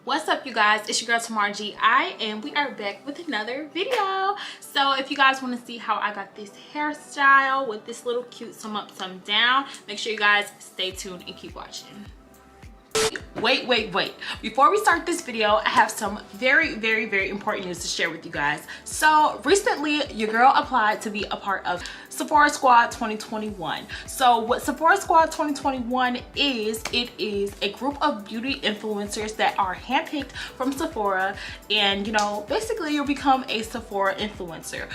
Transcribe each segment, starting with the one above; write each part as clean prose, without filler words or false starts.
What's up, you guys? It's your girl TymarrahGi, and we are back with another video. So if you guys want to see how I got this hairstyle with this little cute some up some down, make sure you guys stay tuned and keep watching. Wait, before we start this video, I have some very important news to share with you guys. So recently your girl applied to be a part of Sephora Squad 2021. So what Sephora Squad 2021 is, it is a group of beauty influencers that are handpicked from Sephora, and you know, basically you'll become a Sephora influencer.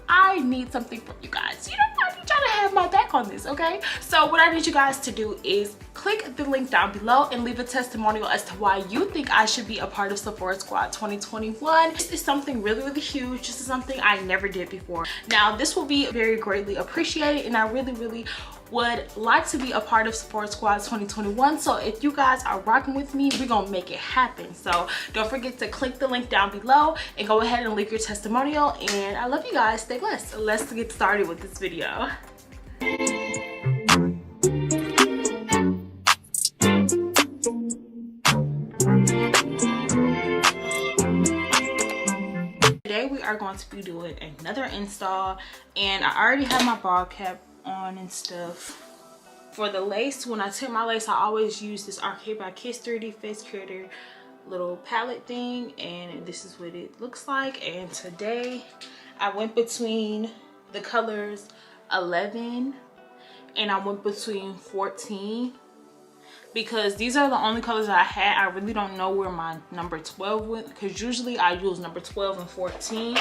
I need something from you guys. You know, I need y'all to have my back on this, okay? So what I need you guys to do is click the link down below and leave a testimonial as to why you think I should be a part of Sephora Squad 2021. This is something really huge. This is something I never did before. Now, this will be very greatly appreciated, and I really would like to be a part of Sephora Squad 2021. So if you guys are rocking with me, we're gonna make it happen. So don't forget to click the link down below and go ahead and leave your testimonial. And I love you guys. Stay blessed. Let's get started with this video. Today we are going to be doing another install, and I already have my ball cap on and stuff. For the lace, when I tip my lace, I always use this Arcade by Kiss 3D Face Creator little palette thing, and this is what it looks like. And today I went between the colors 11 and I went between 14 because these are the only colors that I had. I really don't know where my number 12 went, because usually I use number 12 and 14.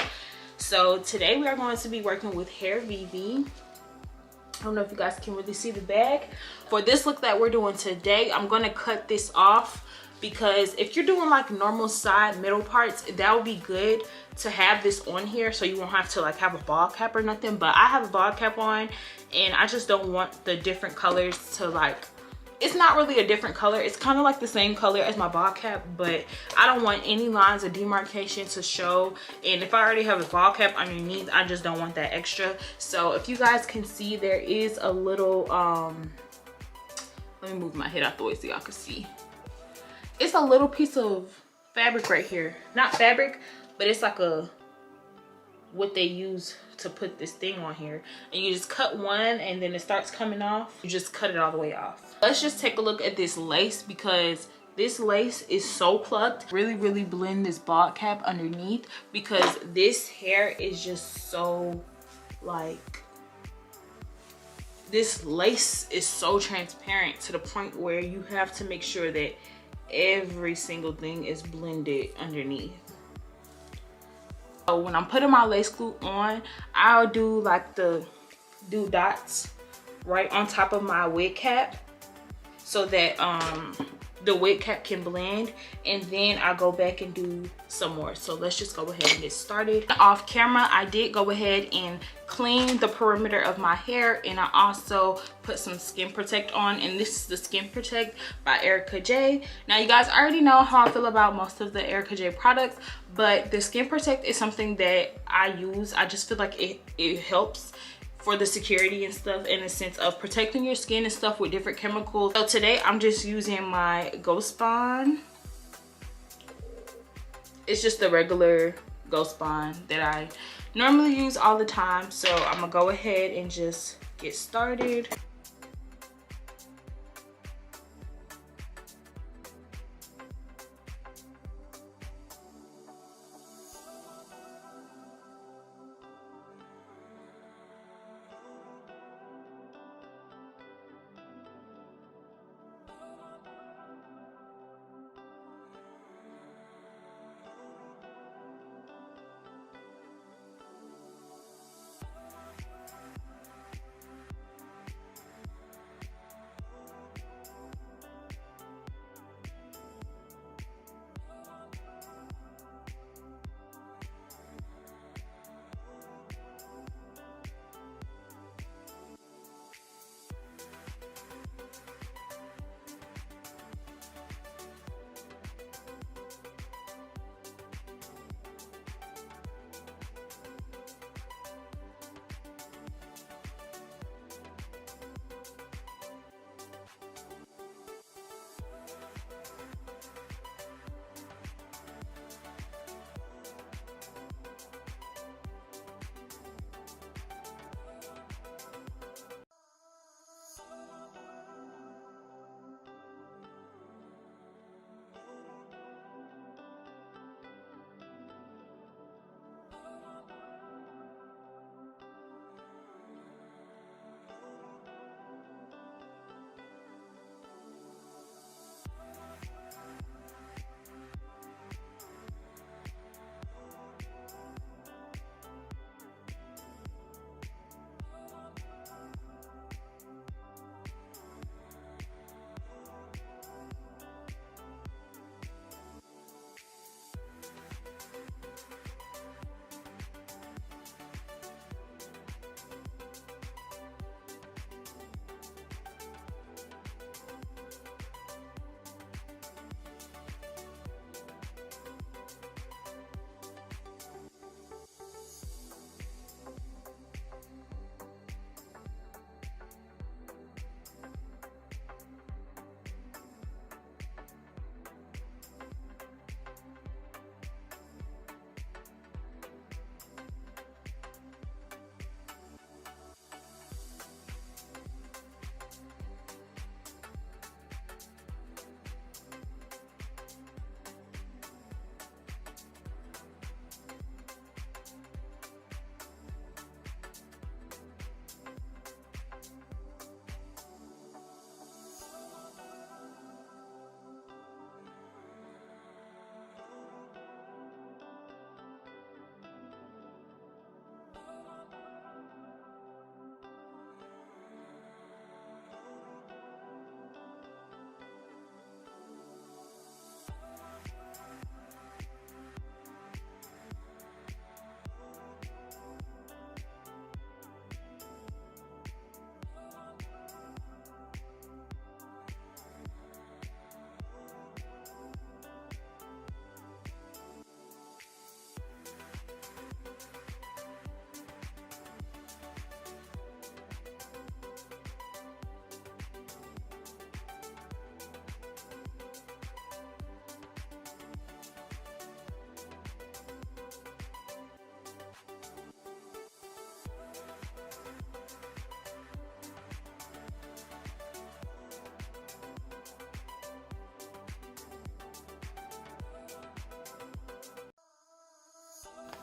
So today we are going to be working with Hairvivi. I don't know if you guys can really see the bag. For this look that we're doing today, I'm going to cut this off, because if you're doing like normal side middle parts, that would be good to have this on here so you won't have to like have a ball cap or nothing. But I have a ball cap on, and I just don't want the different colors to like, it's not really a different color, it's kind of like the same color as my ball cap, but I don't want any lines of demarcation to show. And if I already have a ball cap underneath, I just don't want that extra. So if you guys can see, there is a little let me move my head out the way so y'all can see. It's a little piece of fabric right here, not fabric, but it's like a what they use to put this thing on here, and you just cut one and then it starts coming off. You just cut it all the way off. Let's just take a look at this lace, because this lace is so plucked. Really blend this ball cap underneath, because this hair is just so like, this lace is so transparent to the point where you have to make sure that every single thing is blended underneath. So when I'm putting my lace glue on, I'll do like do dots right on top of my wig cap so that the wig cap can blend, and then I'll go back and do some more. So let's just go ahead and get started. Off camera, I did go ahead and clean the perimeter of my hair, and I also put some Skin Protect on, and this is the Skin Protect by TymarrahGi. Now you guys already know how I feel about most of the TymarrahGi products, but the Skin Protect is something that I use. I just feel like it helps for the security and stuff, in a sense of protecting your skin and stuff with different chemicals. So today I'm just using my Ghost Bond. It's just the regular Ghost Bond that I normally use all the time. So I'm gonna go ahead and just get started.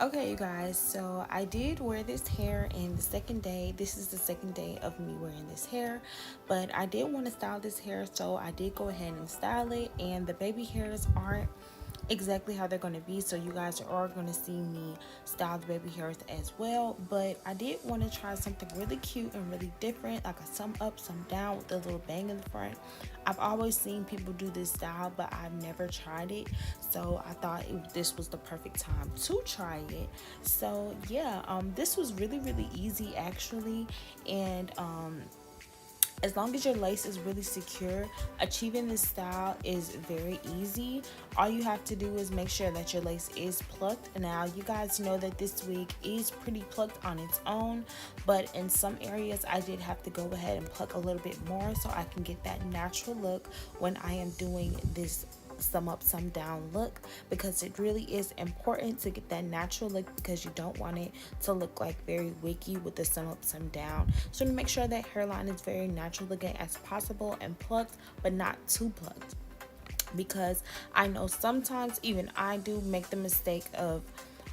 Okay, you guys, so I did wear this hair, and the second day, this is the second day of me wearing this hair, but I did want to style this hair, so I did go ahead and style it. And the baby hairs aren't exactly how they're going to be, so you guys are going to see me style the baby hairs as well. But I did want to try something really cute and really different, like a some up some down with a little bang in the front. I've always seen people do this style, but I've never tried it, so I thought this was the perfect time to try it. So yeah, this was really easy actually. And as long as your lace is really secure, achieving this style is very easy. All you have to do is make sure that your lace is plucked. Now, you guys know that this wig is pretty plucked on its own, but in some areas I did have to go ahead and pluck a little bit more so I can get that natural look when I am doing this some up some down look, because it really is important to get that natural look, because you don't want it to look like very wiggy with the some up some down. So to make sure that hairline is very natural looking as possible and plucked, but not too plucked, because I know sometimes even I do make the mistake of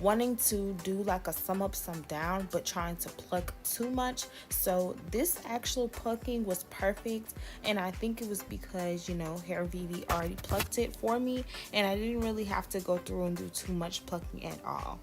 wanting to do like a some up some down but trying to pluck too much. So this actual plucking was perfect, and I think it was because, you know, Hairvivi already plucked it for me and I didn't really have to go through and do too much plucking at all.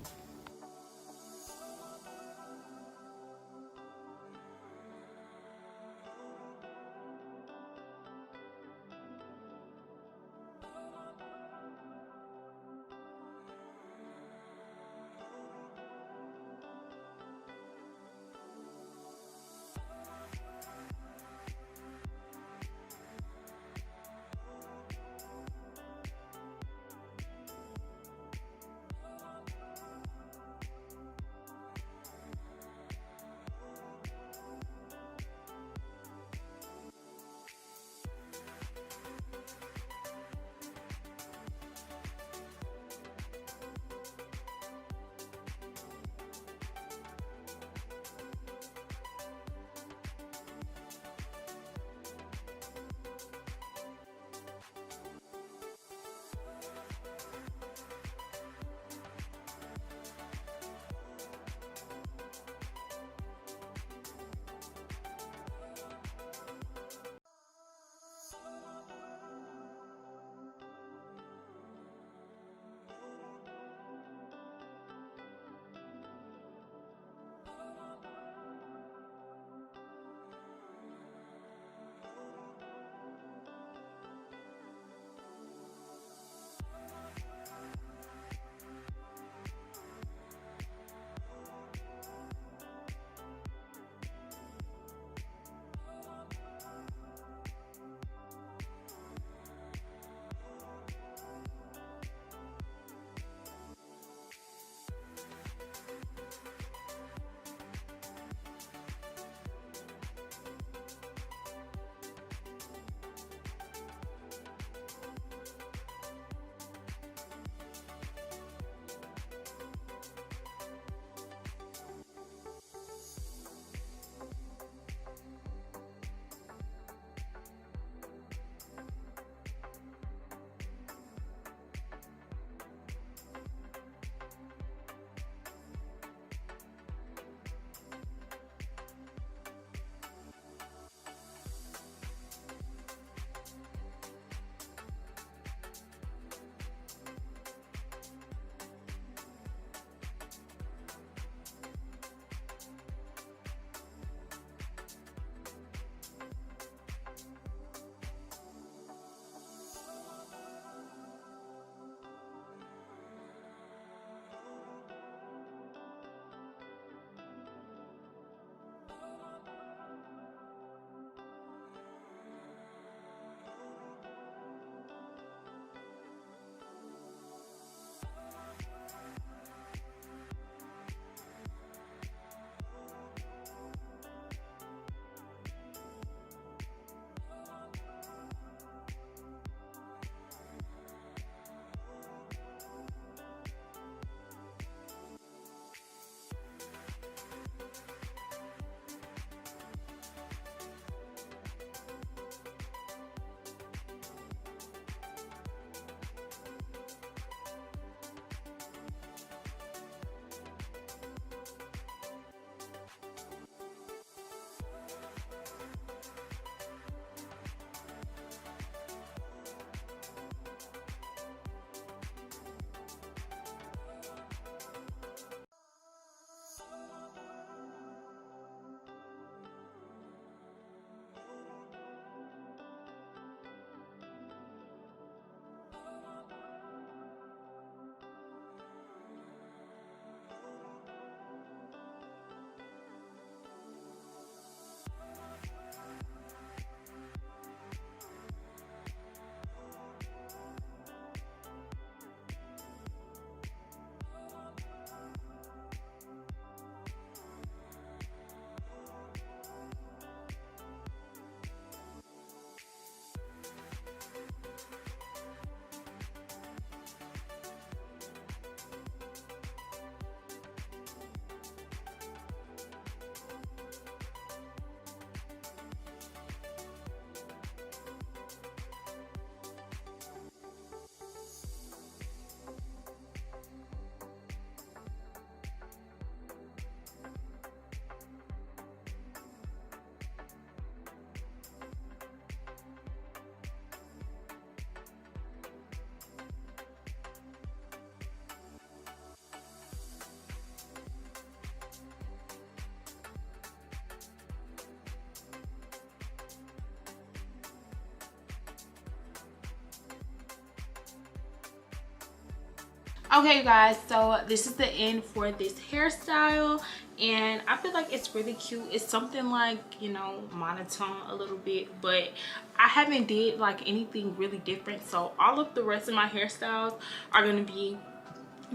Okay, you guys, so this is the end for this hairstyle, and I feel like it's really cute. It's something like, you know, monotone a little bit, but I haven't did like anything really different. So all of the rest of my hairstyles are going to be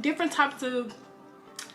different types of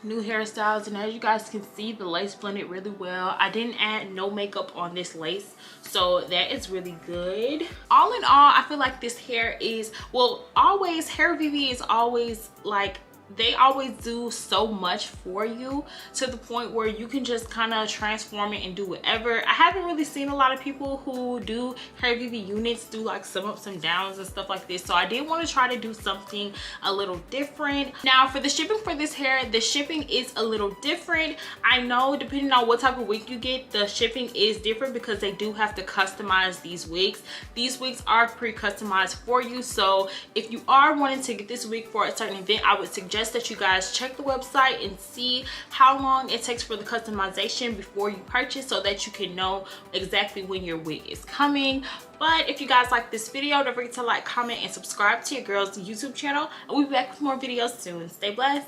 new hairstyles, and as you guys can see, the lace blended really well. I didn't add no makeup on this lace, so that is really good. All in all, I feel like this hair is, well, always Hairvivi is always like, they always do so much for you to the point where you can just kind of transform it and do whatever. I haven't really seen a lot of people who do Hairvivi units do like some ups, some downs and stuff like this, so I did want to try to do something a little different. Now for the shipping for this hair, the shipping is a little different. I know depending on what type of wig you get, the shipping is different because they do have to customize these wigs. These wigs are pre-customized for you, so if you are wanting to get this wig for a certain event, I would suggest that you guys check the website and see how long it takes for the customization before you purchase, so that you can know exactly when your wig is coming. But if you guys like this video, don't forget to like, comment, and subscribe to your girl's YouTube channel, and we'll be back with more videos soon. Stay blessed.